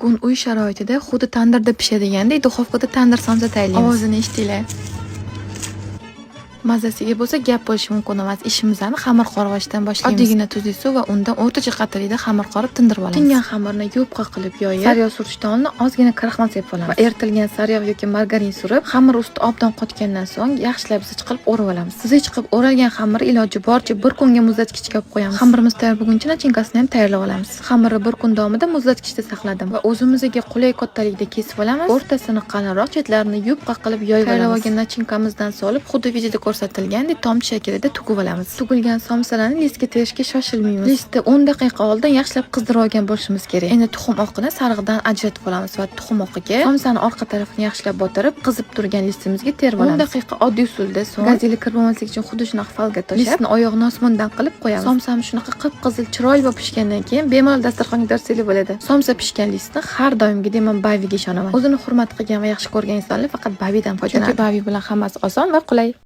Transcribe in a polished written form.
Bugun uy sharoitida xuddi tandirda pishadigandek duxovkada tandir somsa tayyorlaymiz. Ovozini eshitinglar. Mazasiga bo'lsa gap bo'lishi mumkin emas. Ishimizni xamir qorishdan boshlaymiz. Oddiygina tuzli suv va undan o'rtacha qatrida xamir qorib tindirib olamiz. Tingan xamirni yupqa qilib yoyib, sariyog' surishdan oldin ozgina kraxmal sepib olamiz. Va eritilgan sariyog' yoki margarin surib, xamir usti obdan qotgandan so'ng yaxshilab zich qilib o'rib olamiz. Zich qilib o'ralgan xamirni iloji boricha bir kunga muzlatgichga qo'yib qo'yamiz. Xamirimiz tayyor bo'lguncha nachinkasini ham tayyorlab olamiz. Xamirni bir kun davomida muzlatgichda saqladim va o'zimizga qulay kattalikda kesib olamiz. O'rtasini qalinroq, chetlarini yupqa qilib yoyib olamiz. Tayyorlab olgan nachinkamizdan solib, xuddi videoda ko'rsatilgandek tomchi shaklida tugib olamiz. Tugilgan somsalarni listga terishga shoshilmaymiz. Listni 10 daqiqa oldin yaxshilab qizdirib olgan bo'lishimiz kerak. Endi tuxum oqini sarig'idan ajratib olamiz va tuxum oqiga somsani orqa tarafini yaxshilab botirib, qizib turgan listimizga terib olamiz. 10 daqiqa oddiy usulda so'ng gazeli kirib olmaslik uchun xuddi shunaqa falga to'shab, listni oyog'ini osmondan qilib qo'yamiz. Somsamiz shunaqa qip-qizil chiroyli bo'lib pishgandan keyin bemalol dasturxonga dorsanglar bo'ladi. Somsa pishgan listni har doimgidek men Baviga ishonaman. O'zini hurmat qilgan va yaxshi ko'rgan insonlar faqat Bavidan foydalanadi. Chunki Bavi bilan hammasi oson va qulay.